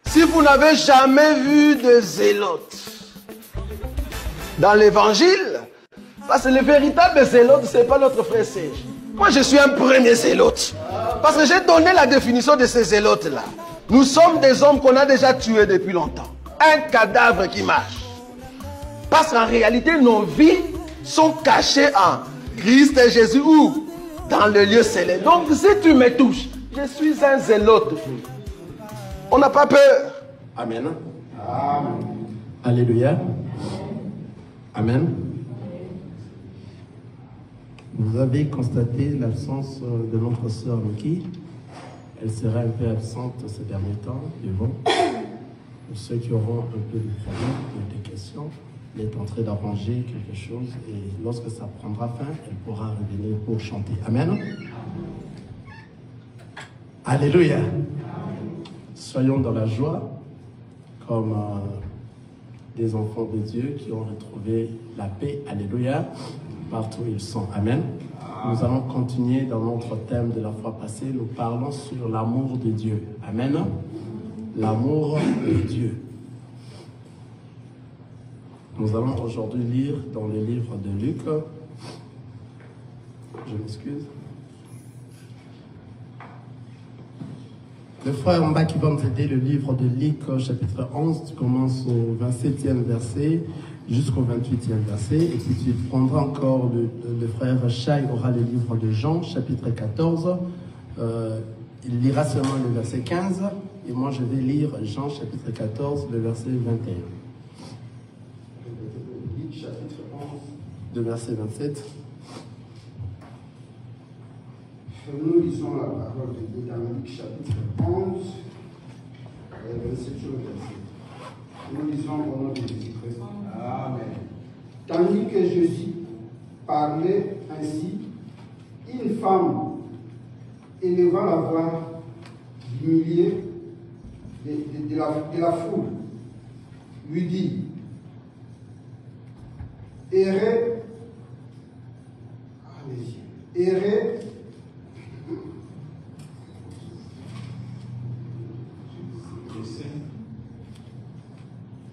Si vous n'avez jamais vu de zélote dans l'évangile, parce que le véritable zélote, ce n'est pas notre frère Serge. Moi, je suis un premier zélote. Parce que j'ai donné la définition de ces zélotes-là. Nous sommes des hommes qu'on a déjà tués depuis longtemps. Un cadavre qui marche. Parce qu'en réalité, nos vies sont cachées en Christ et Jésus ou dans le lieu céleste. Donc, si tu me touches, je suis un zélote. On n'a pas peur. Amen. Amen. Alléluia. Amen. Vous avez constaté l'absence de notre sœur Lucky. Elle sera un peu absente ces derniers temps, mais bon, pour ceux qui auront un peu de problèmes ou des questions, elle est en train d'arranger quelque chose et lorsque ça prendra fin, elle pourra revenir pour chanter. Amen. Alléluia. Soyons dans la joie, comme des enfants de Dieu qui ont retrouvé la paix. Alléluia. Partout où ils sont. Amen. Nous allons continuer dans notre thème de la fois passée. Nous parlons sur l'amour de Dieu. Amen. L'amour de Dieu. Nous allons aujourd'hui lire dans le livre de Luc. Je m'excuse. Le frère en bas qui va nous aider, le livre de Luc, chapitre 11, tu commences au 27e verset jusqu'au 28e verset. Et puis tu prendras encore, le frère Chai aura le livre de Jean, chapitre 14. Il lira seulement le verset 15. Et moi, je vais lire Jean, chapitre 14, le verset 21. Luc, chapitre 11, le verset 27. Nous lisons la parole de Dieu dans Luc chapitre 11, verset sur le verset. Nous lisons au nom de Jésus-Christ. Amen. Tandis que Jésus parlait ainsi, une femme élevant la voix du milieu de la foule lui dit, errez,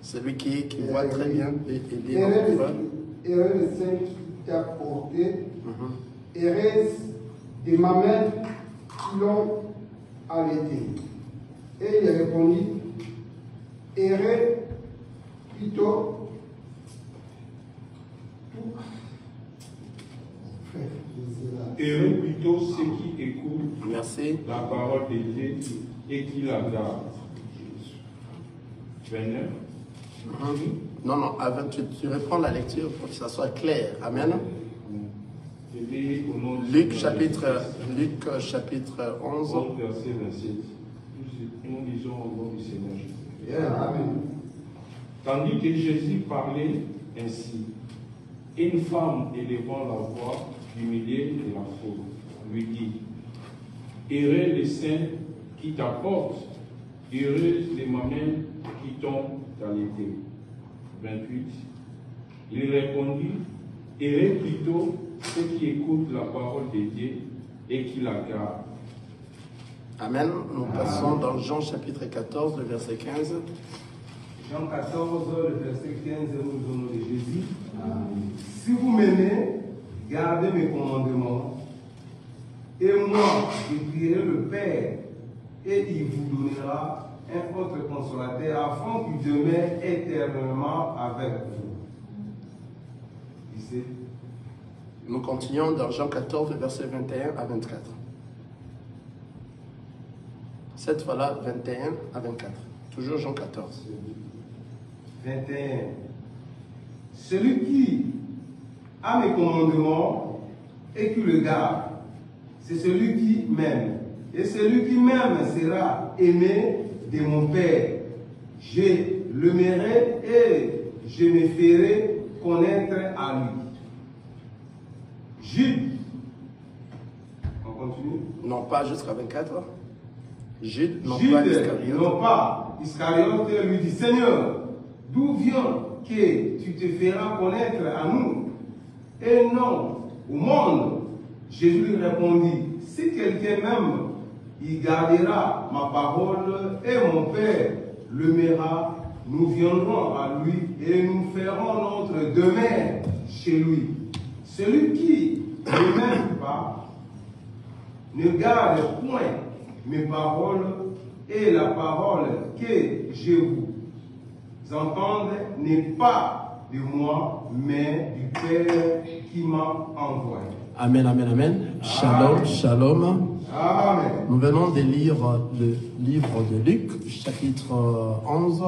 celui qui voit très bien et dit errez le sein qui t'a porté, errez des mamelles qui l'ont allaité. Et il répondit, errez plutôt ceux qui écoutent la parole de Dieu et qui la gardent. 29. Non, avant, tu reprends la lecture pour que ça soit clair. Amen. Luc chapitre 11. Verset 27. Nous lisons au nom du Seigneur Jésus. Amen. Tandis que Jésus parlait ainsi, une femme élevant la voix du milieu de la foule lui dit, errez les saints qui t'apportent, heureuse les mamelles qui tombent dans l'été. 28. Il répondit, errez plutôt ceux qui écoutent la parole de Dieu et qui la gardent. Amen. Nous passons dans Jean chapitre 14, le verset 15. Jean 14, le verset 15, nous au nom de Jésus. Si vous m'aimez, gardez mes commandements. Et moi, je prierai le Père, et il vous donnera un autre consolateur, afin qu'il demeure éternellement avec vous. Ici. Nous continuons dans Jean 14, verset 21 à 24. Cette fois-là, 21 à 24. Toujours Jean 14. 21. Celui qui a mes commandements et qui le garde, c'est celui qui m'aime. Et celui qui m'aime sera aimé de mon Père. Je l'aimerai et je me ferai connaître à lui. Jude. On continue? Non pas jusqu'à 24. Jude, non Jude, pas Iscariote. non pas Iscariote lui dit, Seigneur, d'où vient que tu te feras connaître à nous et non au monde? Jésus lui répondit, si quelqu'un m'aime, il gardera ma parole et mon Père l'aimera, nous viendrons à lui et nous ferons notre demeure chez lui. Celui qui ne m'aime pas ne garde point mes paroles, et la parole que je vous entende n'est pas de moi, mais du Père qui m'a envoyé. Amen, amen, amen. Shalom, amen. Shalom. Amen. Nous venons de lire le livre de Luc, chapitre 11,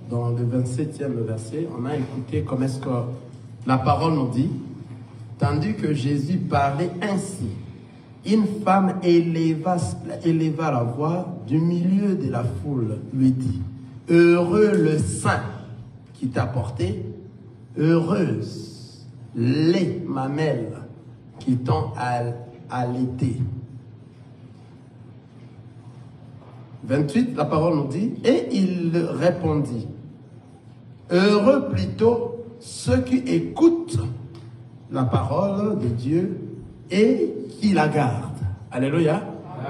dans le 27e verset. On a écouté comment est-ce que la parole nous dit. Tandis que Jésus parlait ainsi, une femme éleva la voix du milieu de la foule, lui dit, « Heureux le sein qui t'a porté, heureuse les mamelles qui t'ont allaité. » 28, la parole nous dit, « Et il répondit, « Heureux plutôt ceux qui écoutent la parole de Dieu et qui la gardent. » Alléluia.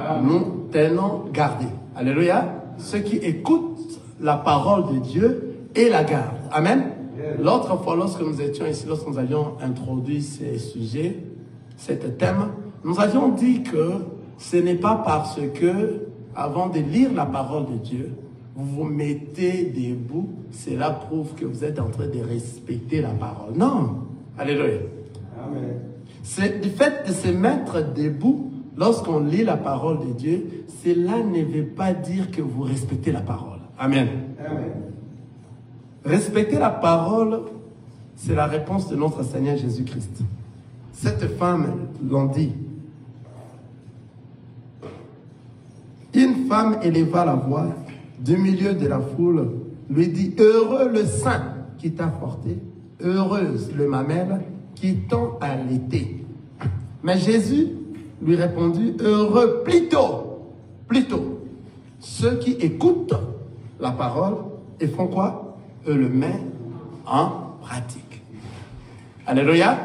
Amen. Nous tenons gardé. Alléluia. Ceux qui écoutent la parole de Dieu et la gardent. Amen. L'autre fois, lorsque nous étions ici, lorsque nous avions introduit ces sujets, cet thème, nous avions dit que ce n'est pas parce que, avant de lire la parole de Dieu, vous vous mettez debout, cela prouve que vous êtes en train de respecter la parole. Non. Alléluia. Amen. C'est du fait de se mettre debout lorsqu'on lit la parole de Dieu, cela ne veut pas dire que vous respectez la parole. Amen. Amen. Respecter la parole, c'est la réponse de notre Seigneur Jésus-Christ. Cette femme l'ont dit. Une femme éleva la voix du milieu de la foule, lui dit, « Heureux le sein qui t'a porté, heureuse le mamelle qui t'ont allaité. » Mais Jésus lui répondit, « Heureux plutôt, ceux qui écoutent la parole et font quoi? Eux le mettent en pratique. » Alléluia.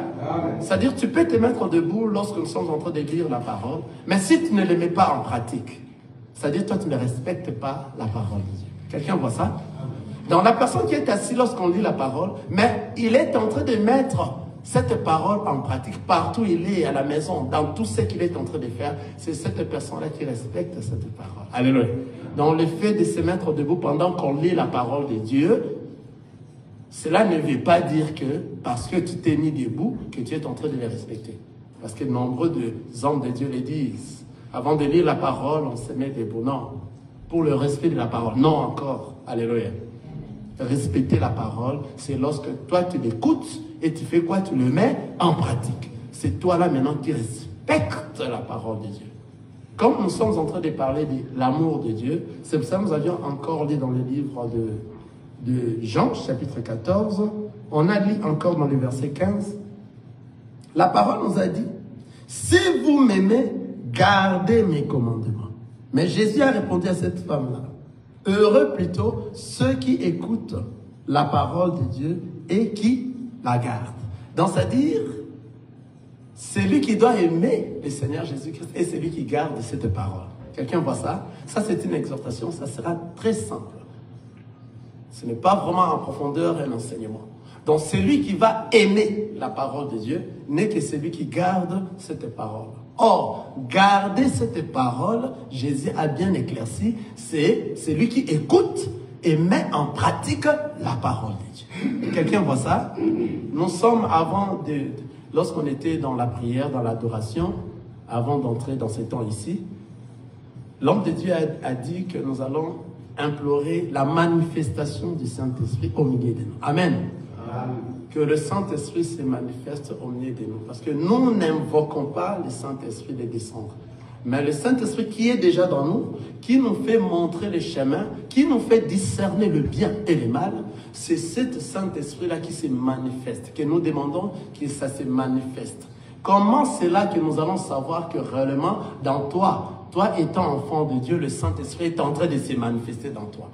C'est-à-dire, tu peux te mettre debout lorsque nous sommes en train de lire la parole, mais si tu ne le mets pas en pratique, c'est-à-dire, toi, tu ne respectes pas la parole de Dieu. Quelqu'un voit ça? Donc, la personne qui est assise lorsqu'on lit la parole, mais il est en train de mettre cette parole en pratique partout où il est, à la maison, dans tout ce qu'il est en train de faire, c'est cette personne-là qui respecte cette parole. Alléluia. Donc, le fait de se mettre debout pendant qu'on lit la parole de Dieu, cela ne veut pas dire que, parce que tu t'es mis debout, que tu es en train de les respecter. Parce que nombreux des hommes de Dieu le disent. Avant de lire la parole, on se met debout. Non. Pour le respect de la parole. Non encore. Alléluia. Respecter la parole, c'est lorsque toi tu l'écoutes et tu fais quoi? Tu le mets en pratique. C'est toi là maintenant qui respectes la parole de Dieu. Comme nous sommes en train de parler de l'amour de Dieu, c'est pour ça que nous avions encore lu dans le livre de Jean, chapitre 14, on a lu encore dans le verset 15, la parole nous a dit, « Si vous m'aimez, gardez mes commandements. » Mais Jésus a répondu à cette femme-là, « Heureux plutôt ceux qui écoutent la parole de Dieu et qui la gardent. » Donc, c'est-à-dire, c'est lui qui doit aimer le Seigneur Jésus-Christ et c'est lui qui garde cette parole. Quelqu'un voit ça? Ça, c'est une exhortation, ça sera très simple. Ce n'est pas vraiment en profondeur un enseignement. Donc, celui qui va aimer la parole de Dieu n'est que celui qui garde cette parole. Or, garder cette parole, Jésus a bien éclairci, c'est celui qui écoute et met en pratique la parole de Dieu. Quelqu'un voit ça? Nous sommes lorsqu'on était dans la prière, dans l'adoration, avant d'entrer dans ce temps ici, l'homme de Dieu a dit que nous allons implorer la manifestation du Saint-Esprit au milieu de nous. Amen. Amen. Que le Saint-Esprit se manifeste au milieu de nous. Parce que nous n'invoquons pas le Saint-Esprit de descendre. Mais le Saint-Esprit qui est déjà dans nous, qui nous fait montrer le chemin, qui nous fait discerner le bien et le mal, c'est cet Saint-Esprit-là qui se manifeste, que nous demandons que ça se manifeste. Comment c'est là que nous allons savoir que réellement, dans toi, toi étant enfant de Dieu, le Saint-Esprit est en train de se manifester dans toi?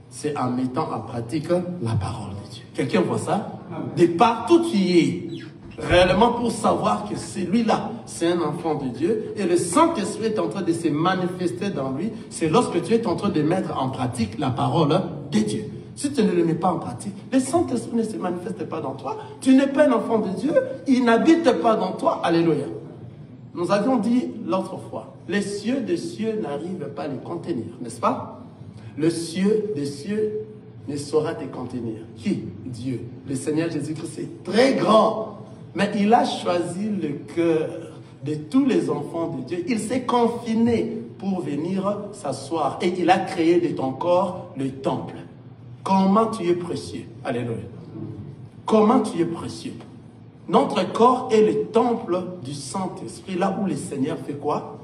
C'est en mettant en pratique la parole de Dieu. Quelqu'un voit ça? De partout tu y es, réellement pour savoir que celui-là c'est un enfant de Dieu. Et le Saint-Esprit est en train de se manifester dans lui. C'est lorsque tu es en train de mettre en pratique la parole de Dieu. Si tu ne le mets pas en pratique, le Saint-Esprit ne se manifeste pas dans toi. Tu n'es pas un enfant de Dieu. Il n'habite pas dans toi. Alléluia. Nous avions dit l'autre fois, les cieux des cieux n'arrivent pas à les contenir, n'est-ce pas? Le cieux des cieux ne saura te contenir. Qui? Dieu. Le Seigneur Jésus-Christ est très grand. Mais il a choisi le cœur de tous les enfants de Dieu. Il s'est confiné pour venir s'asseoir. Et il a créé de ton corps le temple. Comment tu es précieux. Alléluia. Comment tu es précieux. Notre corps est le temple du Saint-Esprit. Là où le Seigneur fait quoi?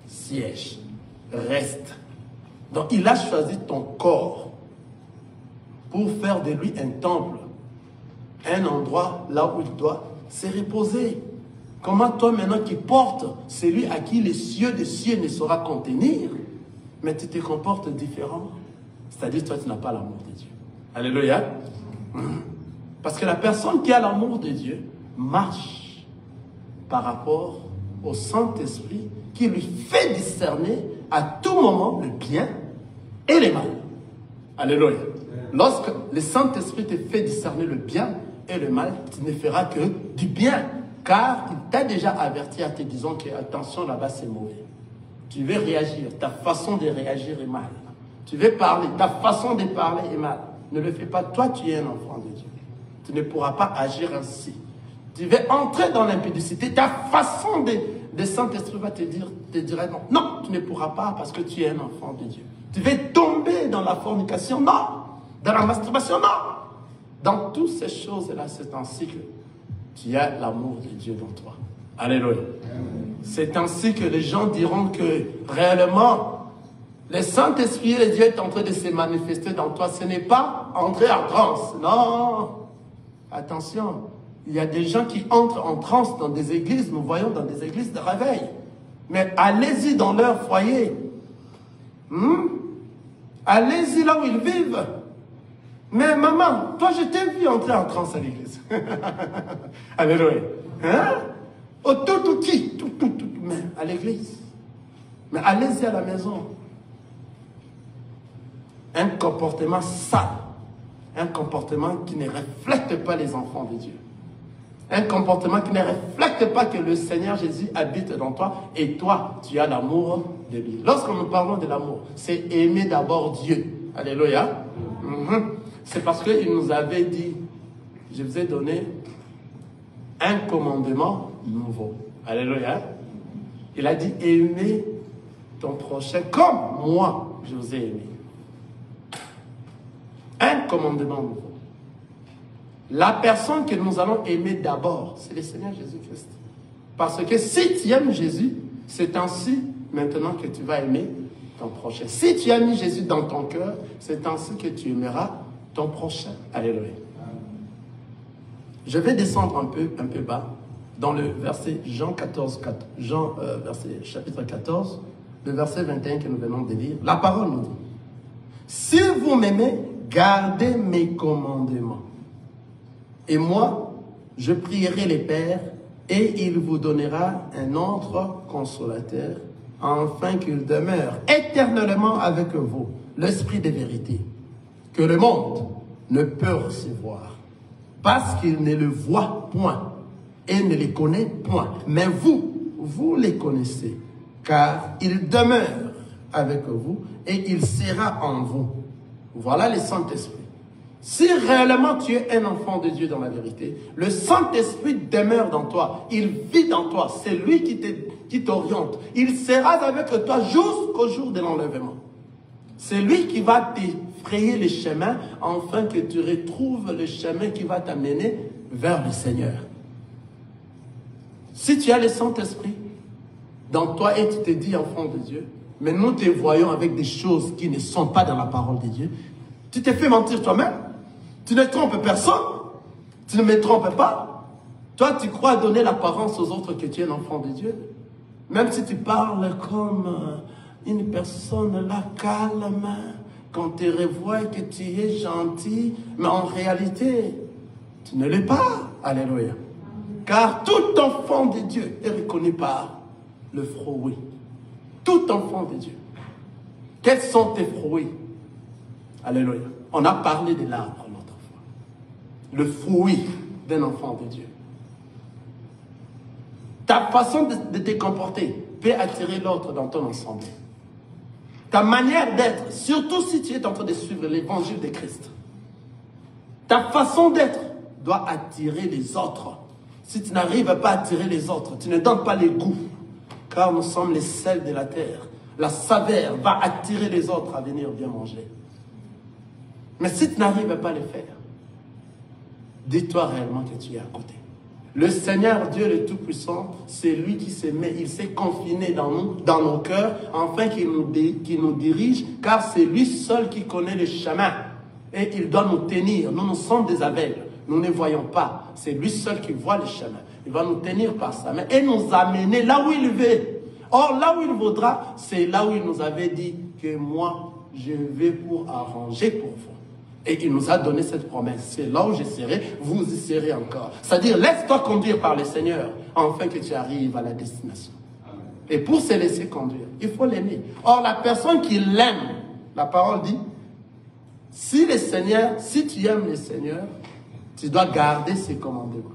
Siège. Reste. Donc il a choisi ton corps pour faire de lui un temple. Un endroit là où il doit se reposer. Comment toi maintenant qui portes celui à qui les cieux des cieux ne saura contenir, mais tu te comportes différemment. C'est-à-dire toi tu n'as pas l'amour de Dieu. Alléluia. Parce que la personne qui a l'amour de Dieu marche par rapport au Saint-Esprit qui lui fait discerner à tout moment le bien et le mal. Alléluia. Lorsque le Saint-Esprit te fait discerner le bien et le mal, tu ne feras que du bien. Car il t'a déjà averti en te disant que attention là-bas c'est mauvais. Tu veux réagir, ta façon de réagir est mal. Tu veux parler, ta façon de parler est mal. Ne le fais pas, toi tu es un enfant de Dieu. Tu ne pourras pas agir ainsi. Tu veux entrer dans l'impudicité, ta façon de Saint-Esprit va te dire non. Non, tu ne pourras pas parce que tu es un enfant de Dieu. Tu veux tomber dans la fornication, non. Dans la masturbation, non. Dans toutes ces choses-là, c'est ainsi que tu as l'amour de Dieu dans toi. Alléluia. C'est ainsi que les gens diront que réellement, le Saint-Esprit de Dieu est en train de se manifester dans toi. Ce n'est pas entrer en transe. Non. Attention. Il y a des gens qui entrent en transe dans des églises. Nous voyons dans des églises de réveil. Mais allez-y dans leur foyer. Allez-y là où ils vivent. Mais maman, toi je t'ai vu entrer en transe à l'église. Alléluia. Hein? Au tout, mais à l'église. Mais allez-y à la maison. Un comportement sale. Un comportement qui ne reflète pas les enfants de Dieu. Un comportement qui ne reflète pas que le Seigneur Jésus habite dans toi et toi, tu as l'amour de lui. Lorsque nous parlons de l'amour, c'est aimer d'abord Dieu. Alléluia. C'est parce qu'il nous avait dit, je vous ai donné un commandement nouveau. Alléluia. Il a dit, aimez ton prochain comme moi, je vous ai aimé. Un commandement nouveau. La personne que nous allons aimer d'abord, c'est le Seigneur Jésus-Christ. Parce que si tu aimes Jésus, c'est ainsi maintenant que tu vas aimer ton prochain. Si tu as mis Jésus dans ton cœur, c'est ainsi que tu aimeras ton prochain. Alléluia. Je vais descendre un peu bas dans le verset chapitre 14, le verset 21 que nous venons de lire. La parole nous dit, si vous m'aimez, gardez mes commandements. Et moi, je prierai les pères et il vous donnera un autre consolateur, afin qu'il demeure éternellement avec vous, l'esprit de vérité, que le monde ne peut recevoir, parce qu'il ne le voit point et ne les connaît point. Mais vous les connaissez, car il demeure avec vous et il sera en vous. Voilà le Saint-Esprit. Si réellement tu es un enfant de Dieu dans la vérité, le Saint-Esprit demeure dans toi. Il vit dans toi. C'est lui qui t'oriente. Il sera avec toi jusqu'au jour de l'enlèvement. C'est lui qui va te frayer le chemin afin que tu retrouves le chemin qui va t'amener vers le Seigneur. Si tu as le Saint-Esprit dans toi et tu te dis enfant de Dieu, mais nous te voyons avec des choses qui ne sont pas dans la parole de Dieu, tu te fais mentir toi-même. Tu ne trompes personne. Tu ne me trompes pas. Toi, tu crois donner l'apparence aux autres que tu es un enfant de Dieu. Même si tu parles comme une personne là, calme, qu'on te revoit que tu es gentil, mais en réalité, tu ne l'es pas. Alléluia. Car tout enfant de Dieu est reconnu par le fruit. Tout enfant de Dieu. Quels sont tes fruits? Alléluia. On a parlé de l'arbre l'autre fois. Le fruit d'un enfant de Dieu. Ta façon de te comporter peut attirer l'autre dans ton ensemble. Ta manière d'être, surtout si tu es en train de suivre l'évangile de Christ. Ta façon d'être doit attirer les autres. Si tu n'arrives pas à attirer les autres, tu ne donnes pas les goûts. Car nous sommes les sels de la terre. La saveur va attirer les autres à venir bien manger. Mais si tu n'arrives pas à le faire, dis-toi réellement que tu es à côté. Le Seigneur Dieu le Tout-Puissant, c'est lui qui se met, il s'est confiné dans nous, dans nos cœurs, afin qu'il nous dirige, car c'est lui seul qui connaît le chemin. Et il doit nous tenir. Nous sommes des aveugles. Nous ne voyons pas. C'est lui seul qui voit le chemin. Il va nous tenir par sa main et nous amener là où il veut. Or, là où il voudra, c'est là où il nous avait dit que moi, je vais pour arranger pour vous. Et il nous a donné cette promesse. C'est là où je serai, vous y serez encore. C'est-à-dire, laisse-toi conduire par le Seigneur, afin que tu arrives à la destination. Amen. Et pour se laisser conduire, il faut l'aimer. Or, la personne qui l'aime, la parole dit, si tu aimes le Seigneur, tu dois garder ses commandements.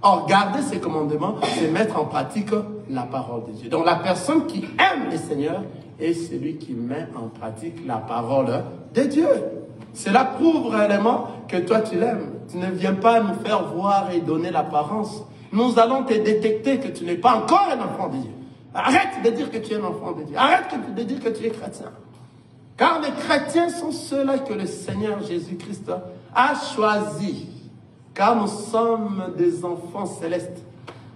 Or, garder ses commandements, c'est mettre en pratique la parole de Dieu. Donc, la personne qui aime le Seigneur est celui qui met en pratique la parole de Dieu. Cela prouve réellement que toi, tu l'aimes. Tu ne viens pas nous faire voir et donner l'apparence. Nous allons te détecter que tu n'es pas encore un enfant de Dieu. Arrête de dire que tu es un enfant de Dieu. Arrête de dire que tu es chrétien. Car les chrétiens sont ceux-là que le Seigneur Jésus-Christ a choisis. Car nous sommes des enfants célestes.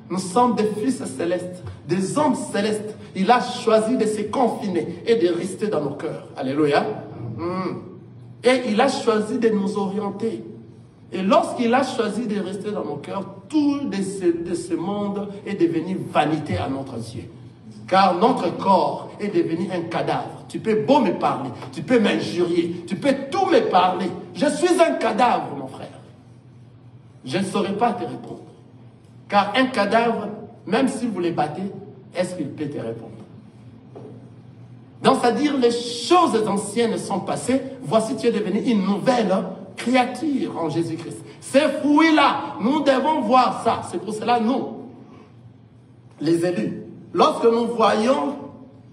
Nous sommes des fils célestes, des hommes célestes. Il a choisi de se confiner et de rester dans nos cœurs. Alléluia. Et il a choisi de nous orienter. Et lorsqu'il a choisi de rester dans nos cœurs, tout de ce monde est devenu vanité à notre yeux. Car notre corps est devenu un cadavre. Tu peux beau me parler, tu peux m'injurier, tu peux tout me parler. Je suis un cadavre, mon frère. Je ne saurais pas te répondre. Car un cadavre, même si vous le battez, est-ce qu'il peut te répondre? Donc, c'est-à-dire, les choses anciennes sont passées. Voici, tu es devenu une nouvelle créature en Jésus-Christ. Ces fruits-là, nous devons voir ça. C'est pour cela, nous, les élus, lorsque nous voyons,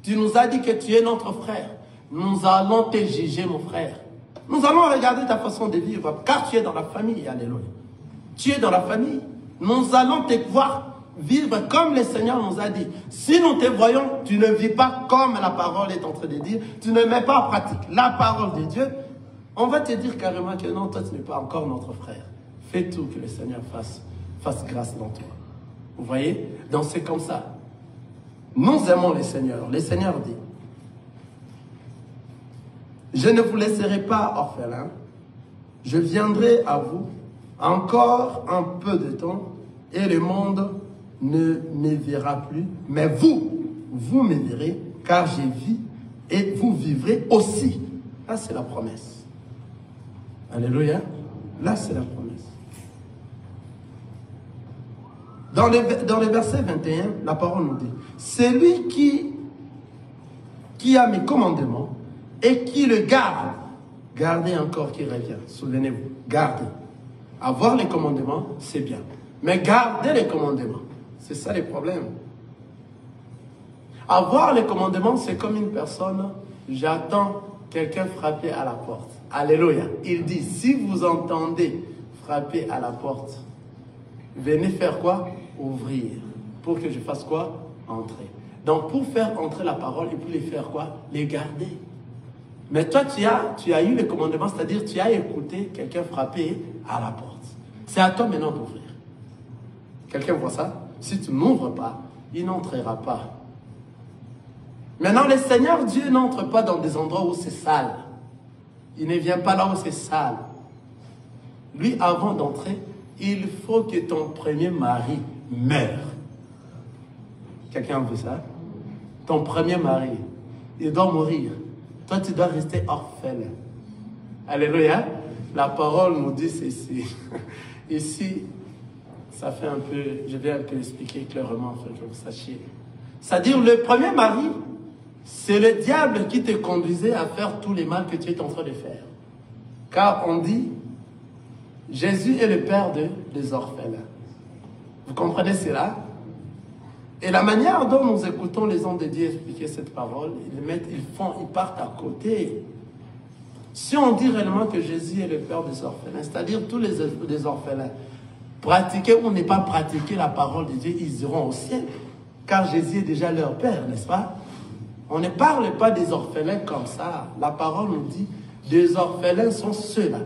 tu nous as dit que tu es notre frère, nous allons te juger, mon frère. Nous allons regarder ta façon de vivre, car tu es dans la famille, alléluia. Tu es dans la famille. Nous allons te voir vivre comme le Seigneur nous a dit. Si nous te voyons, tu ne vis pas comme la parole est en train de dire, tu ne mets pas en pratique la parole de Dieu, on va te dire carrément que non, toi tu n'es pas encore notre frère. Fais tout que le Seigneur fasse grâce dans toi. Vous voyez? Donc c'est comme ça. Nous aimons le Seigneur. Le Seigneur dit, je ne vous laisserai pas orphelins, je viendrai à vous encore un peu de temps et le monde ne me verra plus, mais vous me verrez, car j'ai vis et vous vivrez aussi. Là, c'est la promesse. Alléluia. Là, c'est la promesse. Dans le verset 21, la parole nous dit, celui qui a mes commandements et qui le garde, gardez encore qui revient. Souvenez-vous, gardez. Avoir les commandements, c'est bien. Mais garder les commandements, c'est ça le problème. Avoir les commandements, c'est comme une personne, j'attends quelqu'un frapper à la porte. Alléluia. Il dit, si vous entendez frapper à la porte, venez faire quoi? Ouvrir. Pour que je fasse quoi? Entrer. Donc, pour faire entrer la parole et pour les faire quoi? Les garder. Mais toi, tu as eu les commandements, c'est-à-dire tu as écouté quelqu'un frapper à la porte. C'est à toi maintenant d'ouvrir. Quelqu'un voit ça? Si tu n'ouvres pas, il n'entrera pas. Maintenant, le Seigneur Dieu n'entre pas dans des endroits où c'est sale. Il ne vient pas là où c'est sale. Lui, avant d'entrer, il faut que ton premier mari meure. Quelqu'un veut ça? Ton premier mari, il doit mourir. Toi, tu dois rester orphelin. Alléluia. La parole nous dit ceci. Ici, Ça fait un peu, je vais un peu expliquer clairement afin que vous sachiez. C'est-à-dire, le premier mari, c'est le diable qui te conduisait à faire tous les mal que tu es en train de faire. Car on dit, Jésus est le père des orphelins. Vous comprenez cela? Et la manière dont nous écoutons les hommes de Dieu expliquer cette parole, ils partent à côté. Si on dit réellement que Jésus est le père des orphelins, c'est-à-dire tous les orphelins, pratiquer ou ne pas pratiquer la parole de Dieu, ils iront au ciel. Car Jésus est déjà leur père, n'est-ce pas? On ne parle pas des orphelins comme ça. La parole nous dit, des orphelins sont ceux-là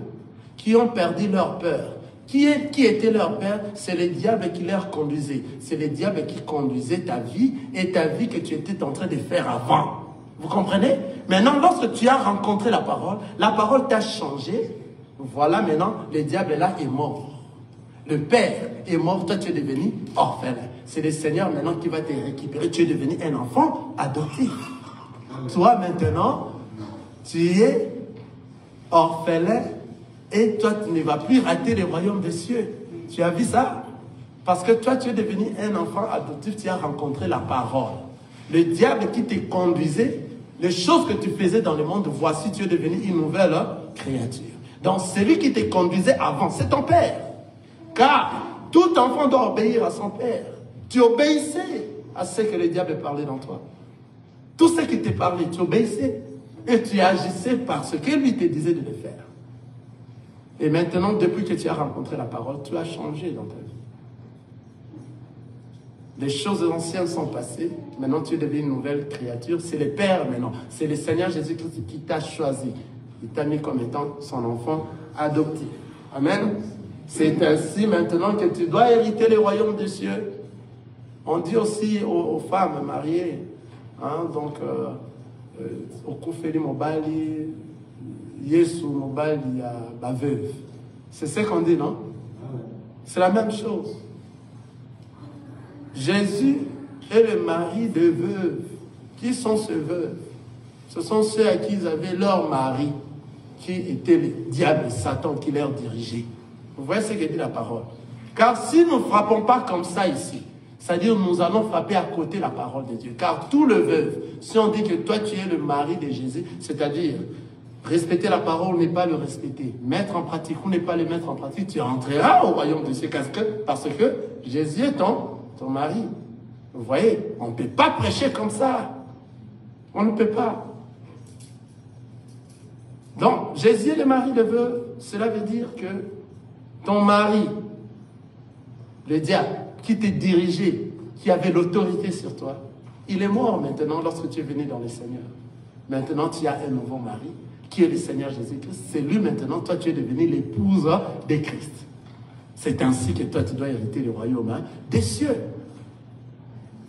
qui ont perdu leur peur. Qui était leur père? C'est le diable qui leur conduisait. C'est le diable qui conduisait ta vie et ta vie que tu étais en train de faire avant. Vous comprenez? Maintenant, lorsque tu as rencontré la parole t'a changé. Voilà, maintenant, le diable là est mort. Le père est mort, toi tu es devenu orphelin. C'est le Seigneur maintenant qui va te récupérer. Tu es devenu un enfant adoptif. Toi maintenant, tu es orphelin et toi tu ne vas plus rater le royaume des cieux. Tu as vu ça? Parce que toi tu es devenu un enfant adoptif, tu as rencontré la parole. Le diable qui te conduisait, les choses que tu faisais dans le monde, voici tu es devenu une nouvelle créature. Donc celui qui te conduisait avant, c'est ton père. Car tout enfant doit obéir à son père. Tu obéissais à ce que le diable parlait dans toi. Tout ce qui te parlait, tu obéissais. Et tu agissais parce que lui te disait de le faire. Et maintenant, depuis que tu as rencontré la parole, tu as changé dans ta vie. Les choses anciennes sont passées. Maintenant, tu es devenu une nouvelle créature. C'est le Père maintenant. C'est le Seigneur Jésus-Christ qui t'a choisi. Il t'a mis comme étant son enfant adoptif. Amen. C'est ainsi maintenant que tu dois hériter le royaume des cieux. On dit aussi aux femmes mariées, hein, donc, au Koufeli Mobali, Yesu Mobali, la veuve. C'est ce qu'on dit, non? C'est la même chose. Jésus est le mari de veuves. Qui sont ces veuves? Ce sont ceux à qui ils avaient leur mari, qui était le diable, Satan, qui leur dirigeait. Vous voyez ce que dit la parole? Car si nous ne frappons pas comme ça ici, c'est-à-dire nous allons frapper à côté la parole de Dieu. Car tout le veuve, si on dit que toi tu es le mari de Jésus, c'est-à-dire respecter la parole n'est pas le respecter. Mettre en pratique ou n'est pas le mettre en pratique, tu entreras au royaume de Dieu parce que Jésus est ton mari. Vous voyez, on ne peut pas prêcher comme ça. On ne peut pas. Donc, Jésus est le mari de veuve. Cela veut dire que ton mari, le diable, qui te dirigeait, qui avait l'autorité sur toi, il est mort maintenant lorsque tu es venu dans le Seigneur. Maintenant, tu as un nouveau mari, qui est le Seigneur Jésus-Christ. C'est lui maintenant, toi tu es devenu l'épouse de Christ. C'est ainsi que toi tu dois hériter le royaume des cieux.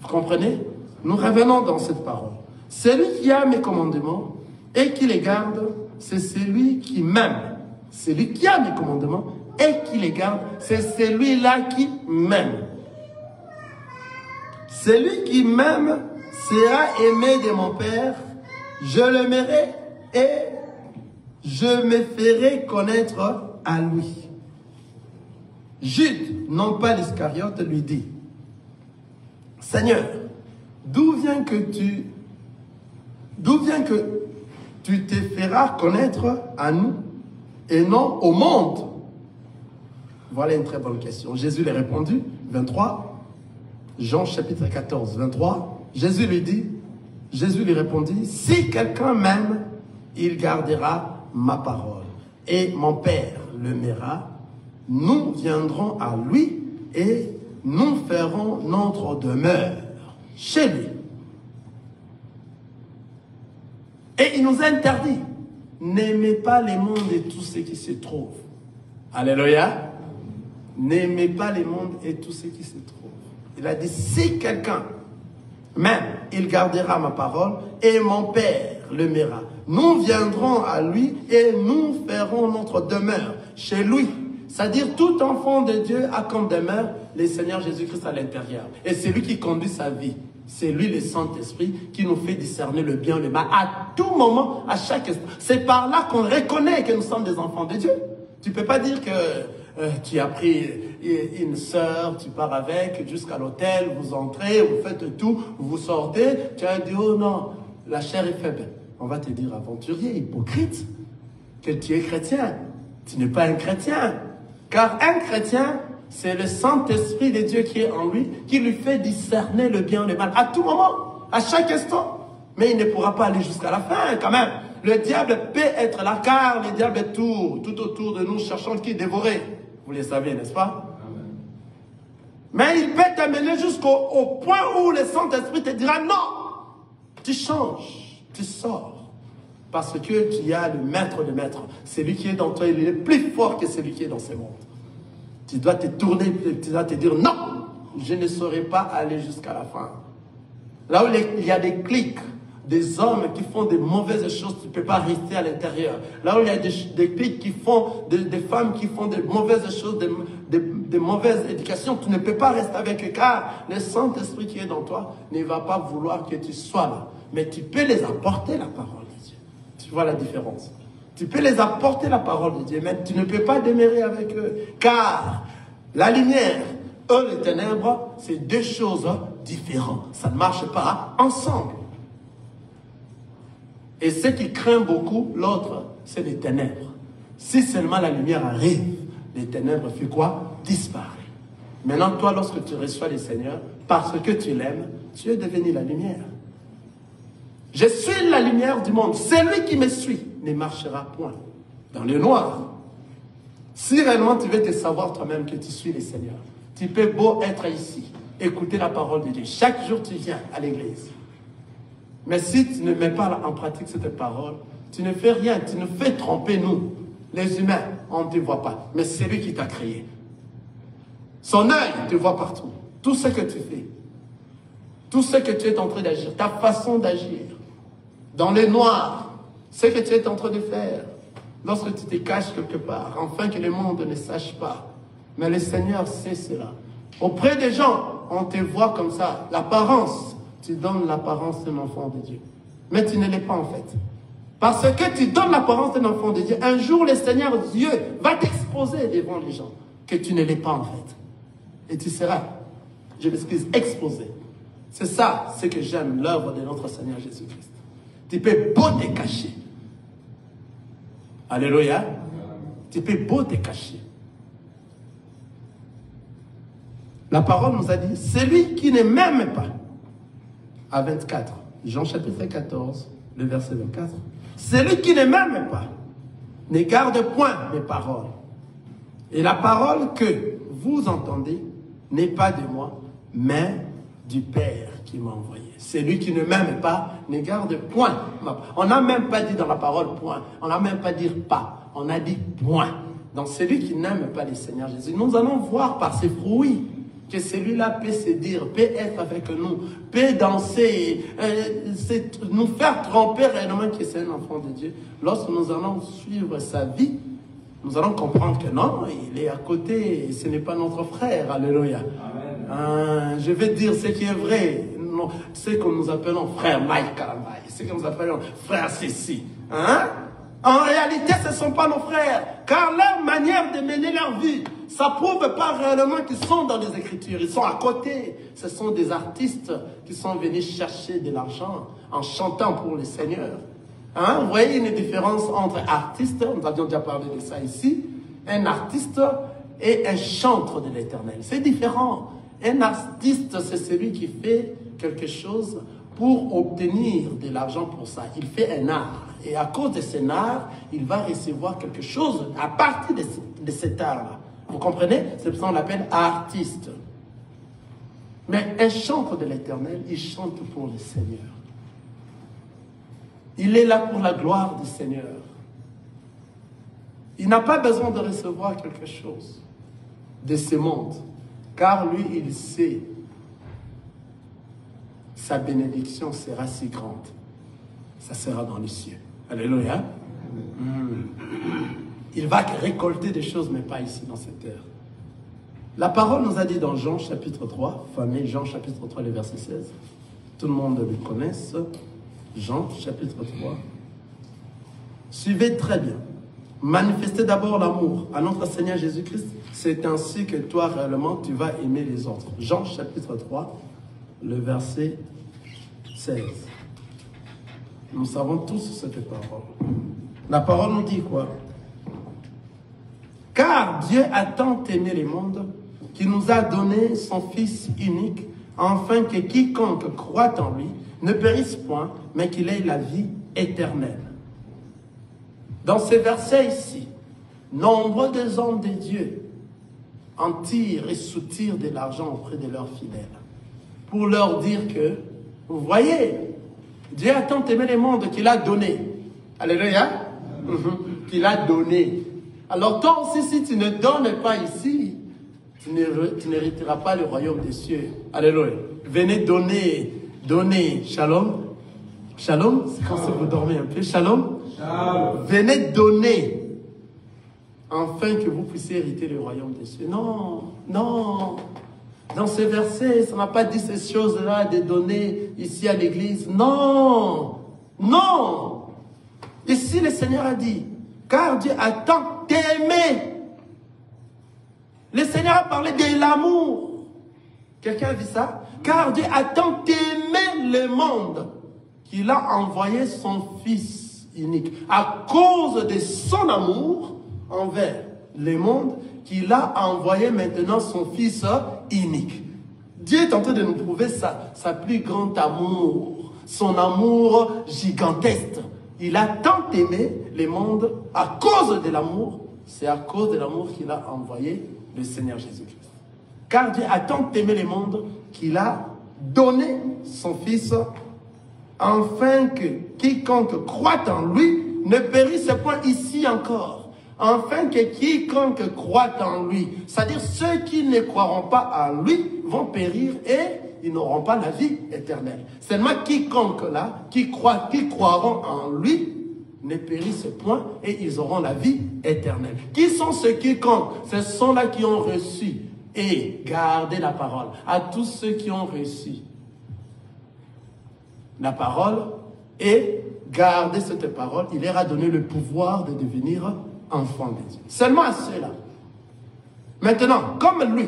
Vous comprenez? Nous revenons dans cette parole. Celui qui a mes commandements et qui les garde, c'est celui qui m'aime. Celui qui a mes commandements et qui les garde, c'est celui-là qui m'aime. Celui qui m'aime sera aimé de mon Père, je l'aimerai et je me ferai connaître à lui. Jude, non pas l'Iscariote, lui dit, Seigneur, d'où vient que tu te feras connaître à nous et non au monde? Voilà une très bonne question. Jésus lui a répondu, 23, Jean chapitre 14, 23, Jésus lui répondit, si quelqu'un m'aime, il gardera ma parole. Et mon Père l'aimera, nous viendrons à lui et nous ferons notre demeure chez lui. Et il nous a interdit, n'aimez pas les mondes et tout ce qui se trouve. Alléluia. N'aimez pas les mondes et tout ce qui se trouve. Il a dit, si quelqu'un m'aime, il gardera ma parole et mon Père l'aimera. Nous viendrons à lui et nous ferons notre demeure chez lui. C'est-à-dire, tout enfant de Dieu a comme demeure le Seigneur Jésus-Christ à l'intérieur. Et c'est lui qui conduit sa vie. C'est lui, le Saint-Esprit, qui nous fait discerner le bien et le mal à tout moment, à chaque instant. C'est par là qu'on reconnaît que nous sommes des enfants de Dieu. Tu ne peux pas dire que tu as pris une sœur, tu pars avec jusqu'à l'hôtel, vous entrez, vous faites tout, vous sortez, tu as dit, oh non, la chair est faible. On va te dire, aventurier, hypocrite, que tu es chrétien. Tu n'es pas un chrétien. Car un chrétien, c'est le Saint-Esprit de Dieu qui est en lui, qui lui fait discerner le bien et le mal à tout moment, à chaque instant. Mais il ne pourra pas aller jusqu'à la fin quand même. Le diable peut être là, car le diable est tout autour de nous, cherchant qui dévorer. Vous le savez, n'est-ce pas? Amen. Mais il peut t'amener jusqu'au point où le Saint-Esprit te dira non. Tu changes, tu sors. Parce que tu as le maître de maîtres. Celui qui est dans toi, il est plus fort que celui qui est dans ce monde. Tu dois te tourner, tu dois te dire non, je ne saurais pas aller jusqu'à la fin. Là où il y a des clics, des hommes qui font des mauvaises choses, tu ne peux pas rester à l'intérieur. Là où il y a des clics qui font, des femmes qui font des mauvaises choses, des mauvaises éducations, tu ne peux pas rester avec eux, car le Saint-Esprit qui est dans toi ne va pas vouloir que tu sois là. Mais tu peux les apporter la parole de Dieu. Tu vois la différence? Tu peux les apporter la parole de Dieu, mais tu ne peux pas demeurer avec eux. Car la lumière et les ténèbres, c'est deux choses différentes. Ça ne marche pas ensemble. Et ce qui craint beaucoup, l'autre, c'est les ténèbres. Si seulement la lumière arrive, les ténèbres font quoi? Disparaît. Maintenant, toi, lorsque tu reçois le Seigneur, parce que tu l'aimes, tu es devenu la lumière. Je suis la lumière du monde. Celui qui me suit ne marchera point dans le noir. Si réellement tu veux te savoir toi-même que tu suis le Seigneur, tu peux beau être ici, écouter la parole de Dieu. Chaque jour, tu viens à l'église. Mais si tu ne mets pas en pratique cette parole, tu ne fais rien. Tu nous fais tromper, nous, les humains. On ne te voit pas. Mais c'est lui qui t'a créé. Son œil te voit partout. Tout ce que tu fais. Tout ce que tu es en train d'agir. Ta façon d'agir. Dans le noir. Ce que tu es en train de faire. Lorsque tu te caches quelque part. Afin que le monde ne sache pas. Mais le Seigneur sait cela. Auprès des gens, on te voit comme ça. L'apparence. Tu donnes l'apparence d'un enfant de Dieu. Mais tu ne l'es pas en fait. Parce que tu donnes l'apparence d'un enfant de Dieu. Un jour, le Seigneur Dieu va t'exposer devant les gens. Que tu ne l'es pas en fait. Et tu seras, je m'excuse, exposé. C'est ça, ce que j'aime, l'œuvre de notre Seigneur Jésus-Christ. Tu peux beau te cacher. Alléluia. Tu peux beau te cacher. La parole nous a dit, celui qui ne m'aime pas, à 24, Jean chapitre 14, le verset 24, celui qui ne m'aime pas, ne garde point mes paroles. Et la parole que vous entendez n'est pas de moi, mais du Père qui m'a envoyé. Celui qui ne m'aime pas, ne garde point. On n'a même pas dit dans la parole point. On n'a même pas dit pas. On a dit point. Donc celui qui n'aime pas le Seigneur Jésus, nous allons voir par ses fruits que celui-là peut se dire, peut être avec nous, peut danser, nous faire tromper réellement que c'est un enfant de Dieu. Lorsque nous allons suivre sa vie, nous allons comprendre que non, il est à côté, ce n'est pas notre frère. Alléluia. Je vais dire ce qui est vrai. Non, ce que nous appelons frère Mike Kalamai, ce que nous appelons frère Sissi. En réalité, ce ne sont pas nos frères, car leur manière de mener leur vie, ça ne prouve pas réellement qu'ils sont dans les Écritures. Ils sont à côté. Ce sont des artistes qui sont venus chercher de l'argent en chantant pour le Seigneur. Vous voyez une différence entre artiste, nous avions déjà parlé de ça ici, un artiste et un chantre de l'Éternel. C'est différent. Un artiste, c'est celui qui fait quelque chose pour obtenir de l'argent pour ça. Il fait un art. Et à cause de cet art, il va recevoir quelque chose à partir de cet art-là. Vous comprenez? C'est pour ça qu'on l'appelle artiste. Mais un chantre de l'Éternel, il chante pour le Seigneur. Il est là pour la gloire du Seigneur. Il n'a pas besoin de recevoir quelque chose de ce monde, car lui, il sait sa bénédiction sera si grande. Ça sera dans les cieux. Alléluia. Il va récolter des choses, mais pas ici, dans cette terre. La parole nous a dit dans Jean chapitre 3, fameux Jean chapitre 3, le verset 16. Tout le monde le connaisse. Jean chapitre 3. Suivez très bien. Manifester d'abord l'amour à notre Seigneur Jésus-Christ. C'est ainsi que toi, réellement, tu vas aimer les autres. Jean chapitre 3, le verset 16. Nous savons tous cette parole. La parole nous dit quoi? Car Dieu a tant aimé le monde qu'il nous a donné son Fils unique, afin que quiconque croit en lui ne périsse point, mais qu'il ait la vie éternelle. Dans ces versets ici, nombreux des hommes de Dieu en tirent et soutirent de l'argent auprès de leurs fidèles pour leur dire que, vous voyez, Dieu a tant aimé le monde qu'il a donné. Alléluia. Qu'il a donné. Alors toi aussi, si tu ne donnes pas ici, tu n'hériteras pas le royaume des cieux. Alléluia. Venez donner. Shalom. Shalom, c'est quand vous dormez un peu. Shalom. Shalom. Venez donner, afin que vous puissiez hériter le royaume des cieux. Non, non. Dans ce verset, ça n'a pas dit ces choses-là de donner ici à l'église. Non, non. Ici, le Seigneur a dit, car Dieu a tant aimé. Le Seigneur a parlé de l'amour. Quelqu'un a dit ça? Car Dieu a tant aimé le monde qu'il a envoyé son Fils unique. À cause de son amour envers le monde, qu'il a envoyé maintenant son Fils unique. Dieu est en train de nous prouver sa plus grand amour, son amour gigantesque. Il a tant aimé le monde à cause de l'amour. C'est à cause de l'amour qu'il a envoyé le Seigneur Jésus-Christ. Car Dieu a tant aimé le monde qu'il a donné son Fils, afin que quiconque croit en lui ne périsse point ici encore. Afin que quiconque croit en lui, c'est-à-dire ceux qui ne croiront pas en lui, vont périr et ils n'auront pas la vie éternelle. Seulement quiconque là, qui croiront en lui, ne périssent point et ils auront la vie éternelle. Qui sont ceux quiconque? Ce sont là qui ont reçu et gardé la parole. À tous ceux qui ont reçu la parole et gardé cette parole, il leur a donné le pouvoir de devenir enfants de Dieu. Seulement à ceux-là. Maintenant, comme lui,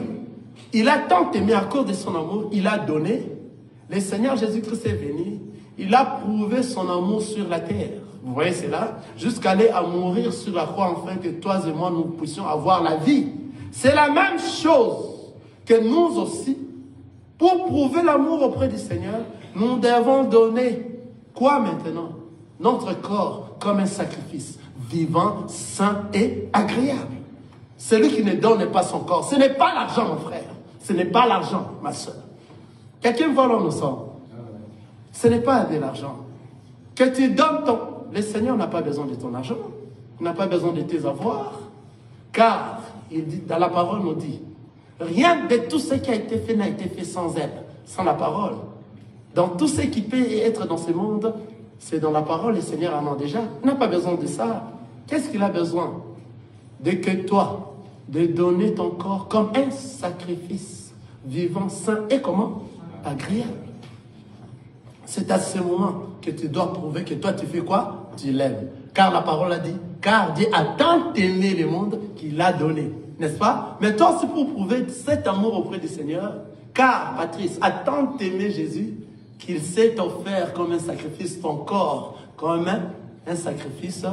il a tant aimé à cause de son amour, il a donné. Le Seigneur Jésus-Christ est venu, il a prouvé son amour sur la terre. Vous voyez cela? Jusqu'à aller à mourir sur la croix, afin que toi et moi, nous puissions avoir la vie. C'est la même chose que nous aussi. Pour prouver l'amour auprès du Seigneur, nous devons donner quoi maintenant? Notre corps comme un sacrifice vivant, saint et agréable. Celui qui ne donne pas son corps, ce n'est pas l'argent, mon frère. Ce n'est pas l'argent, ma soeur. Quelqu'un voit là où nous sommes. Ce n'est pas de l'argent. Que tu donnes ton... Le Seigneur n'a pas besoin de ton argent. Il n'a pas besoin de tes avoirs. Car, il dit, dans la parole nous dit, rien de tout ce qui a été fait n'a été fait sans elle, sans la parole. Dans tout ce qui peut être dans ce monde, c'est dans la parole, le Seigneur en a déjà. Il n'a pas besoin de ça. Qu'est-ce qu'il a besoin? De que toi, de donner ton corps comme un sacrifice vivant, saint et comment? Agréable. C'est à ce moment que tu dois prouver que toi tu fais quoi? Tu l'aimes. Car la parole a dit, car Dieu a tant aimé le monde qu'il a donné. N'est-ce pas? Mais toi aussi pour prouver cet amour auprès du Seigneur, car Patrice a tant aimé Jésus qu'il s'est offert comme un sacrifice, ton corps, comme un sacrifice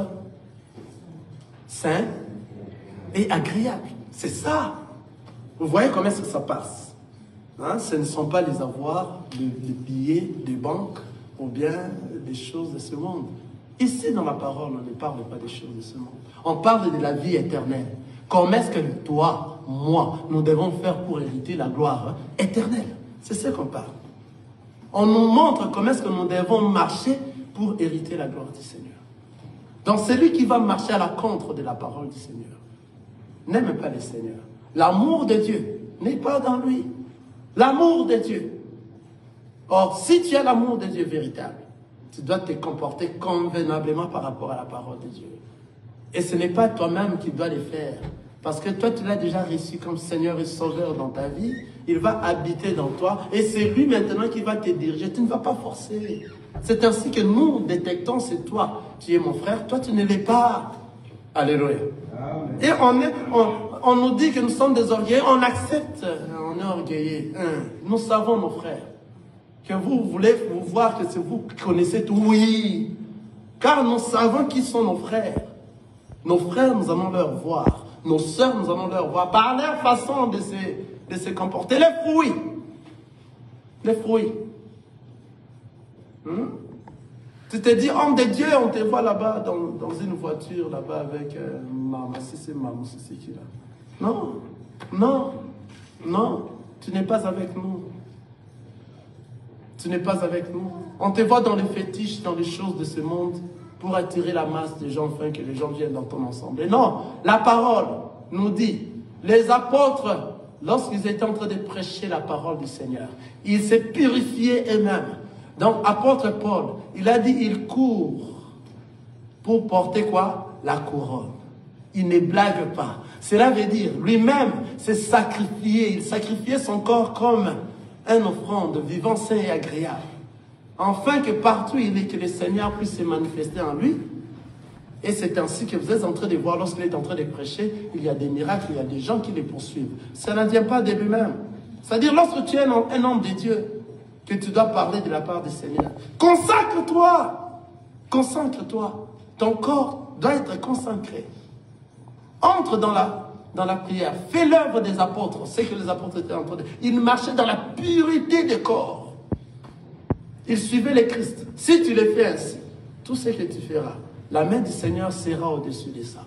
saint et agréable. C'est ça. Vous voyez comment est-ce que ça passe? Hein? Ce ne sont pas les avoirs, les billets des banques ou bien des choses de ce monde. Ici, dans la parole, on ne parle pas des choses de ce monde. On parle de la vie éternelle. Comment est-ce que toi, moi, nous devons faire pour hériter la gloire éternelle? C'est ce qu'on parle. On nous montre comment est-ce que nous devons marcher pour hériter la gloire du Seigneur. Donc, celui qui va marcher à la contre de la parole du Seigneur n'aime pas le Seigneur. L'amour de Dieu n'est pas dans lui. L'amour de Dieu. Or, si tu as l'amour de Dieu véritable, tu dois te comporter convenablement par rapport à la parole de Dieu. Et ce n'est pas toi-même qui dois le faire. Parce que toi, tu l'as déjà reçu comme Seigneur et Sauveur dans ta vie. Il va habiter dans toi. Et c'est lui maintenant qui va te diriger. Tu ne vas pas forcer. C'est ainsi que nous détectons, c'est toi. Tu es mon frère, toi tu ne l'es pas. Alléluia. Amen. Et on nous dit que nous sommes des orgueilleux, on accepte, on est orgueilleux. Nous savons, nos frères, que vous voulez vous voir que c'est vous qui connaissez tout. Oui, car nous savons qui sont nos frères. Nos frères, nous allons leur voir. Nos sœurs, nous allons leur voir. Par leur façon de se comporter. Les fruits. Les fruits. Tu te dis, homme de Dieu, on te voit là-bas dans une voiture, là-bas avec Maman Sissi qui là. Non, non, non, tu n'es pas avec nous. Tu n'es pas avec nous. On te voit dans les fétiches, dans les choses de ce monde, pour attirer la masse des gens, afin que les gens viennent dans ton ensemble. Et non, la parole nous dit, les apôtres, lorsqu'ils étaient en train de prêcher la parole du Seigneur, ils se purifiaient eux-mêmes. Donc, apôtre Paul, il a dit, il court pour porter quoi? La couronne. Il ne blague pas. Cela veut dire, lui-même s'est sacrifié. Il sacrifiait son corps comme un offrande vivant, sain et agréable. Afin que partout il est, que le Seigneur puisse se manifester en lui. Et c'est ainsi que vous êtes en train de voir, lorsqu'il est en train de prêcher, il y a des miracles, il y a des gens qui les poursuivent. Ça ne vient pas de lui-même. C'est-à-dire, lorsque tu es un homme de Dieu, que tu dois parler de la part du Seigneur, consacre-toi. Consacre-toi. Ton corps doit être consacré. Entre dans la prière. Fais l'œuvre des apôtres. C'est que les apôtres étaient en train de... Ils marchaient dans la pureté du corps. Ils suivaient le Christ. Si tu le fais ainsi, tout ce que tu feras, la main du Seigneur sera au-dessus de ça.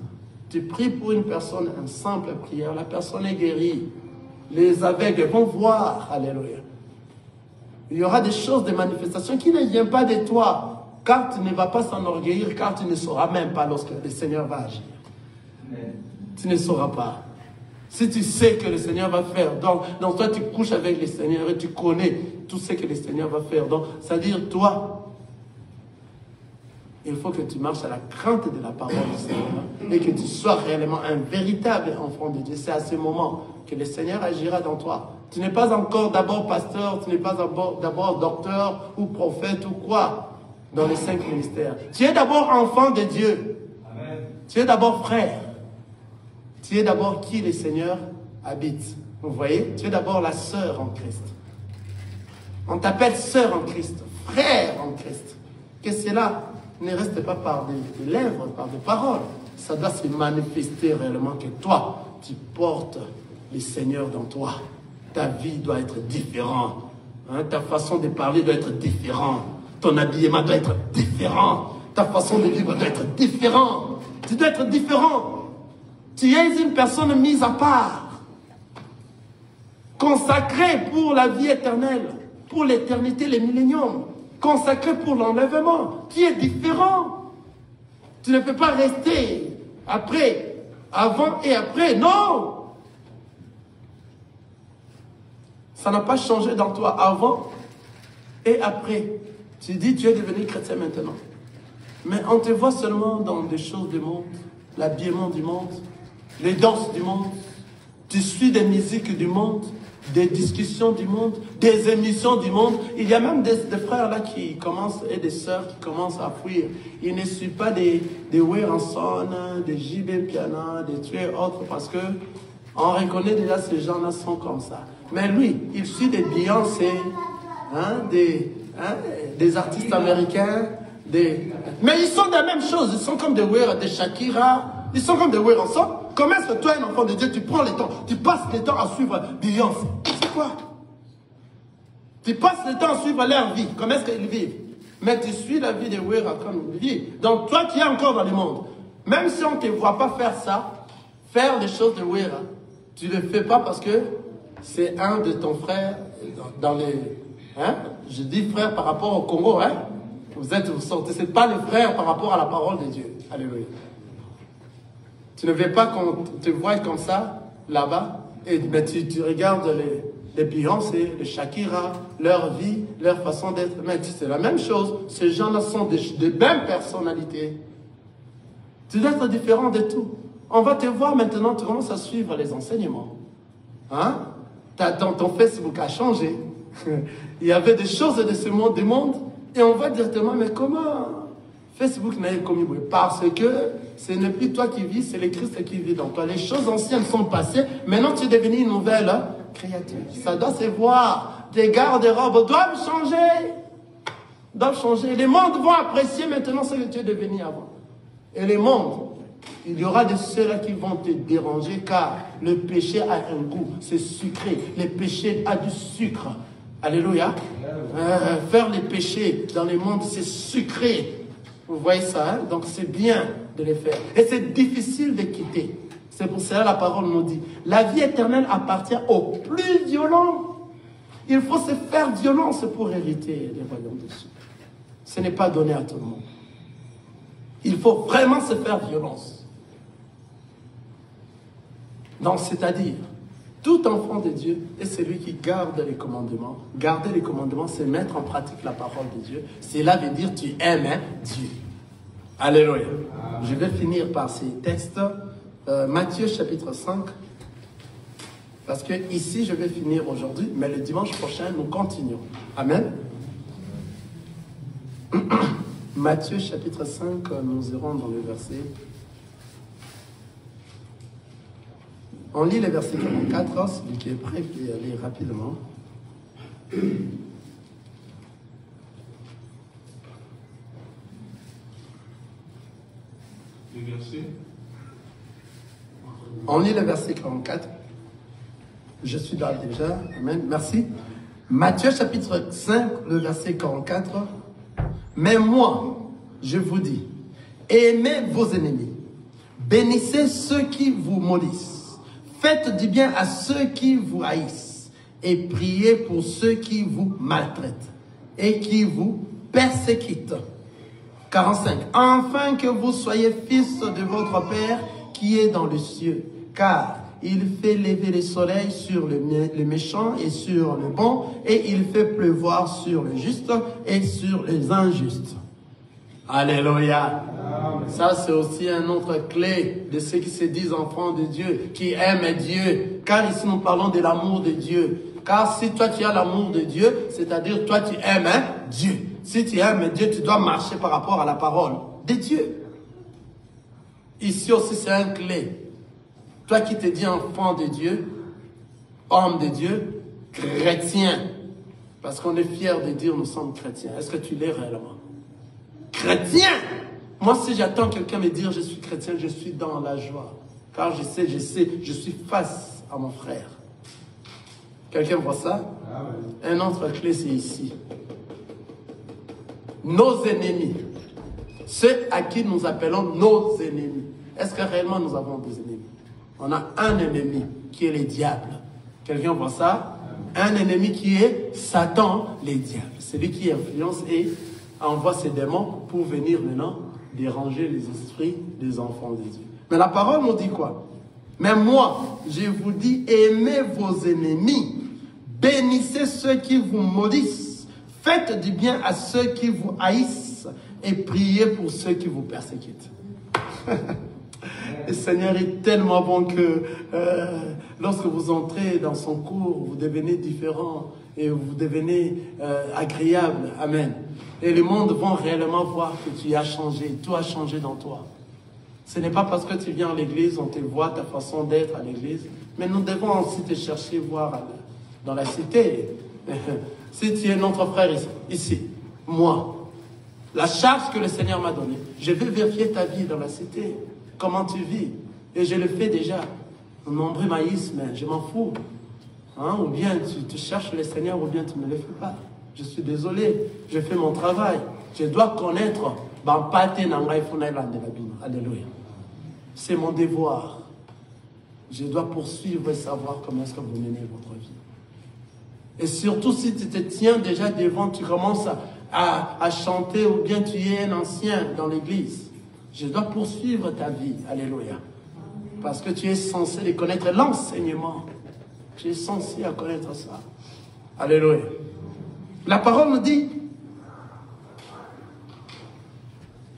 Tu pries pour une personne, une simple prière, la personne est guérie. Les aveugles vont voir. Alléluia. Il y aura des choses, des manifestations qui ne viennent pas de toi, car tu ne vas pas s'enorgueillir, car tu ne sauras même pas lorsque le Seigneur va agir. Amen. Tu ne sauras pas. Si tu sais que le Seigneur va faire, donc toi tu couches avec le Seigneur et tu connais tout ce que le Seigneur va faire. Donc, c'est-à-dire toi, il faut que tu marches à la crainte de la parole du Seigneur et que tu sois réellement un véritable enfant de Dieu. C'est à ce moment que le Seigneur agira dans toi. Tu n'es pas encore d'abord pasteur, tu n'es pas d'abord docteur ou prophète ou quoi dans les 5 ministères. Tu es d'abord enfant de Dieu. Amen. Tu es d'abord frère. Tu es d'abord qui le Seigneur habite. Vous voyez? Tu es d'abord la sœur en Christ. On t'appelle sœur en Christ, frère en Christ. Que cela ne reste pas par des lèvres, par des paroles. Ça doit se manifester réellement que toi, tu portes le Seigneur dans toi. Ta vie doit être différente. Hein? Ta façon de parler doit être différente. Ton habillement doit être différent. Ta façon de vivre doit être différente. Tu dois être différent. Tu es une personne mise à part. Consacrée pour la vie éternelle. Pour l'éternité, les milléniums. Consacré pour l'enlèvement. Qui est différent. Tu ne peux pas rester après, avant et après. Non! Ça n'a pas changé dans toi avant et après. Tu dis, tu es devenu chrétien maintenant. Mais on te voit seulement dans des choses du monde, l'habillement du monde, les danses du monde. Tu suis des musiques du monde, des discussions du monde, des émissions du monde. Il y a même des frères là qui commencent, et des sœurs qui commencent à fuir. Ils ne suivent pas des Weranson, des JB Piana, des tueurs autres, parce que on reconnaît déjà ces gens-là sont comme ça. Mais lui, il suit des Beyoncé, hein, des artistes américains, mais ils sont des mêmes choses. Ils sont comme des Shakira, ils sont comme des Weranson. Comment est-ce que toi, un enfant de Dieu, tu prends le temps, tu passes le temps à suivre Beyoncé? C'est quoi? Tu passes le temps à suivre leur vie. Comment est-ce qu'ils vivent? Mais tu suis la vie de Weranson comme ils vivent. Donc toi qui es encore dans le monde, même si on ne te voit pas faire ça, faire les choses de Weranson, tu ne le fais pas parce que c'est un de ton frère dans les... Hein? Je dis frère par rapport au Congo. Hein? Vous sortez. Ce n'est pas le frère par rapport à la parole de Dieu. Alléluia. Tu ne veux pas qu'on te voie comme ça, là-bas. Mais tu regardes les Beyoncé, les Shakira, leur vie, leur façon d'être. Mais c'est la même chose. Ces gens-là sont des mêmes personnalités. Tu dois être différent de tout. On va te voir maintenant, tu commences à suivre les enseignements. Hein? Ton Facebook a changé. Il y avait des choses de ce monde, du monde, et on va directement, mais comment Facebook n'a commis parce que ce n'est plus toi qui vis, c'est le Christ qui vit dans toi. Les choses anciennes sont passées, maintenant tu es devenu une nouvelle créature. Ça doit se voir. Tes garde-robes doivent changer. Les mondes vont apprécier maintenant ce que tu es devenu avant. Et les mondes, il y aura de ceux-là qui vont te déranger car le péché a un goût, c'est sucré. Le péché a du sucre. Alléluia. Faire les péchés dans les mondes, c'est sucré. Vous voyez ça, hein? Donc c'est bien de les faire. Et c'est difficile de quitter. C'est pour cela la parole nous dit, la vie éternelle appartient aux plus violents. Il faut se faire violence pour hériter les royaumes des cieux. Ce n'est pas donné à tout le monde. Il faut vraiment se faire violence. Donc c'est-à-dire, tout enfant de Dieu est celui qui garde les commandements. Garder les commandements, c'est mettre en pratique la parole de Dieu. Cela veut dire tu aimes Dieu. Alléluia. Je vais finir par ces textes. Matthieu chapitre 5. Parce que ici, je vais finir aujourd'hui, mais le dimanche prochain, nous continuons. Amen. Matthieu chapitre 5, nous irons dans le verset. On lit le verset 44, celui qui est prêt peut y aller rapidement. Le verset. On lit le verset 44. Je suis là déjà. Amen. Merci. Matthieu chapitre 5, le verset 44. Mais moi, je vous dis, aimez vos ennemis, bénissez ceux qui vous maudissent, faites du bien à ceux qui vous haïssent, et priez pour ceux qui vous maltraitent et qui vous persécutent. 45. Afin que vous soyez fils de votre Père qui est dans les cieux, car il fait lever le soleil sur le méchant et sur le bon, et il fait pleuvoir sur le juste et sur les injustes. Alléluia. Ça, c'est aussi une autre clé de ceux qui se disent enfants de Dieu, qui aiment Dieu. Car ici, nous parlons de l'amour de Dieu. Car si toi, tu as l'amour de Dieu, c'est-à-dire toi, tu aimes Dieu. Si tu aimes Dieu, tu dois marcher par rapport à la parole de Dieu. Ici aussi, c'est une clé. Toi qui te dis enfant de Dieu, homme de Dieu, chrétien. Parce qu'on est fiers de dire nous sommes chrétiens. Est-ce que tu l'es réellement? Chrétien! Moi, si j'attends quelqu'un me dire je suis chrétien, je suis dans la joie. Car je sais, je suis face à mon frère. Quelqu'un voit ça? Un autre clé, c'est ici. Nos ennemis. Ceux à qui nous appelons nos ennemis. Est-ce que réellement nous avons des ennemis? On a un ennemi qui est le diable. Quelqu'un voit ça? Un ennemi qui est Satan, le diable. C'est lui qui influence et envoie ses démons pour venir maintenant déranger les esprits des enfants de Dieu. Mais la parole nous dit quoi? Mais moi, je vous dis, aimez vos ennemis, bénissez ceux qui vous maudissent, faites du bien à ceux qui vous haïssent et priez pour ceux qui vous persécutent. Le Seigneur est tellement bon que lorsque vous entrez dans son cours, vous devenez différent et vous devenez agréable. Amen. Et le monde va réellement voir que tu as changé, tout a changé dans toi. Ce n'est pas parce que tu viens à l'église, on te voit ta façon d'être à l'église, mais nous devons aussi te chercher voir dans la cité. Si tu es notre frère ici, moi, la charge que le Seigneur m'a donnée, je vais vérifier ta vie dans la cité. Comment tu vis? Et je le fais déjà. Nombreux maïs, mais je m'en fous. Hein? Ou bien tu cherches le Seigneur, ou bien tu ne le fais pas. Je suis désolé, je fais mon travail. Je dois connaître. Alléluia. C'est mon devoir. Je dois poursuivre et savoir comment est-ce que vous menez votre vie. Et surtout si tu te tiens déjà devant, tu commences à chanter, ou bien tu es un ancien dans l'église. Je dois poursuivre ta vie. Alléluia. Parce que tu es censé connaître l'enseignement. Tu es censé connaître ça. Alléluia. La parole nous dit,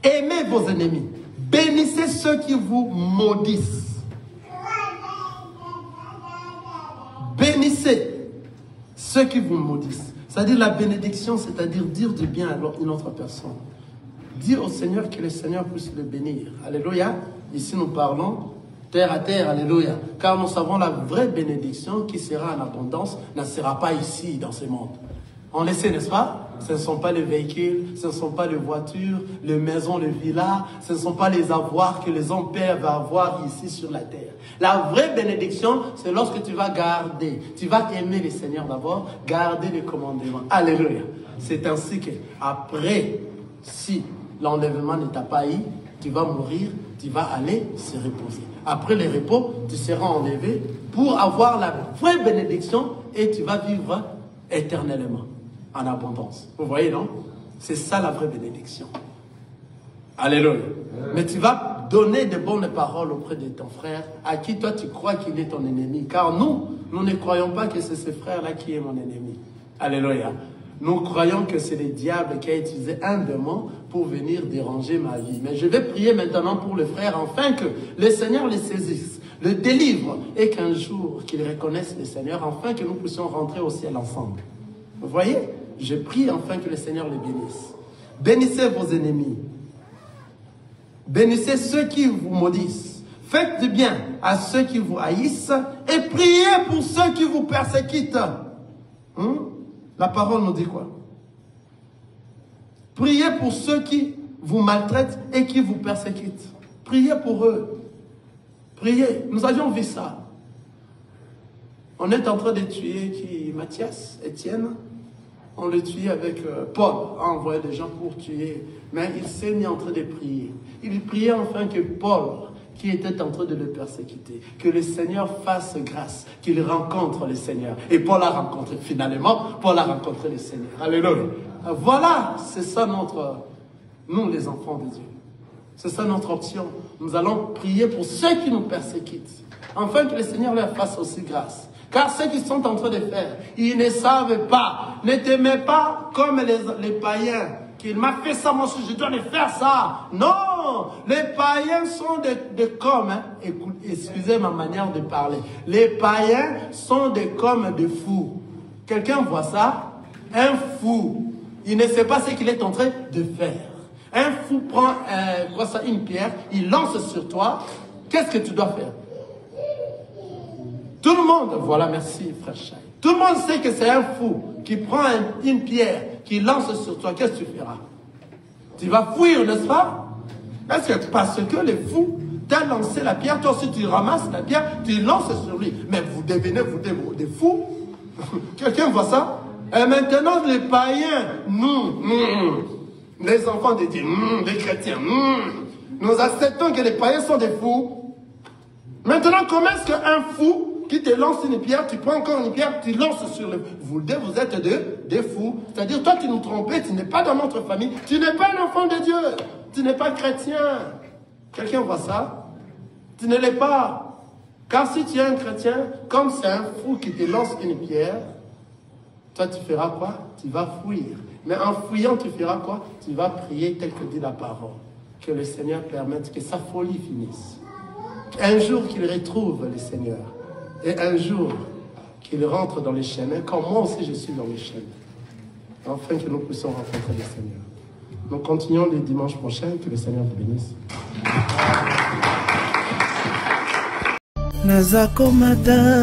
aimez vos ennemis. Bénissez ceux qui vous maudissent. Bénissez ceux qui vous maudissent. C'est-à-dire la bénédiction, c'est-à-dire dire du bien à une autre personne. dis au Seigneur que le Seigneur puisse le bénir. Alléluia. Ici nous parlons terre à terre, alléluia. Car nous savons la vraie bénédiction qui sera en abondance ne sera pas ici dans ce monde. On le sait, n'est-ce pas? Ce ne sont pas les véhicules, ce ne sont pas les voitures, les maisons, les villas, ce ne sont pas les avoirs que les hommes peuvent avoir ici sur la terre. La vraie bénédiction, c'est lorsque tu vas garder, tu vas aimer le Seigneur d'abord, garder les commandements. Alléluia. C'est ainsi que après, si l'enlèvement ne t'a pas eu, tu vas mourir, tu vas aller se reposer. Après le repos, tu seras enlevé pour avoir la vraie bénédiction et tu vas vivre éternellement en abondance. Vous voyez, non? C'est ça la vraie bénédiction. Alléluia. Mais tu vas donner de bonnes paroles auprès de ton frère à qui toi tu crois qu'il est ton ennemi. Car nous ne croyons pas que c'est ce frère-là qui est mon ennemi. Alléluia. Nous croyons que c'est le diable qui a utilisé un démon pour venir déranger ma vie. Mais je vais prier maintenant pour le frère, afin que le Seigneur le saisisse, le délivre, et qu'un jour qu'il reconnaisse le Seigneur, afin que nous puissions rentrer au ciel ensemble. Vous voyez? Je prie afin que le Seigneur le bénisse. Bénissez vos ennemis. Bénissez ceux qui vous maudissent. Faites du bien à ceux qui vous haïssent et priez pour ceux qui vous persécutent. La parole nous dit quoi? Priez pour ceux qui vous maltraitent et qui vous persécutent. Priez pour eux. Priez. Nous avions vu ça. On est en train de tuer Mathias, Étienne. On le tuait avec Paul. A envoyé des gens pour tuer. Mais il s'est mis en train de prier. Il priait enfin que Paul, qui était en train de le persécuter, que le Seigneur fasse grâce, qu'il rencontre le Seigneur. Et Paul a rencontré, finalement, Paul a rencontré le Seigneur. Alléluia. Voilà, c'est ça nous les enfants de Dieu. C'est ça notre option. Nous allons prier pour ceux qui nous persécutent, afin que le Seigneur leur fasse aussi grâce. Car ceux qui sont en train de faire, ils ne savent pas. Ne t'aimez pas comme les païens. Qu'il m'a fait ça, moi aussi, je dois le faire ça. Non, les païens sont des comme, hein. Excusez ma manière de parler. Les païens sont des comme de fous. Quelqu'un voit ça? Un fou, il ne sait pas ce qu'il est en train de faire. Un fou prend une pierre, il lance sur toi. Qu'est-ce que tu dois faire? Tout le monde, voilà, merci frère Chai. Tout le monde sait que c'est un fou qui prend une pierre, qui lance sur toi. Qu'est-ce que tu feras? Tu vas fuir, n'est-ce pas? Est-ce que parce que le fou t'a lancé la pierre, toi aussi tu ramasses la pierre, tu lances sur lui. Mais vous devenez des fous. Quelqu'un voit ça? Et maintenant les païens, nous, les enfants de Dieu, les chrétiens, nous acceptons que les païens sont des fous. Maintenant, comment est-ce qu'un fou qui te lance une pierre, tu prends encore une pierre, tu lances sur le... Vous deux, vous êtes des fous. C'est-à-dire, toi, tu nous trompais, tu n'es pas dans notre famille, tu n'es pas un enfant de Dieu, tu n'es pas chrétien. Quelqu'un voit ça? Tu ne l'es pas. Car si tu es un chrétien, comme c'est un fou qui te lance une pierre, toi, tu feras quoi? Tu vas fuir. Mais en fuyant, tu feras quoi? Tu vas prier tel que dit la parole. Que le Seigneur permette que sa folie finisse. Un jour qu'il retrouve le Seigneur. Et un jour, qu'il rentre dans les chemins, comme moi aussi je suis dans les chemins. Afin que nous puissions rencontrer le Seigneur. Nous continuons le dimanche prochain. Que le Seigneur vous bénisse. Nazakomata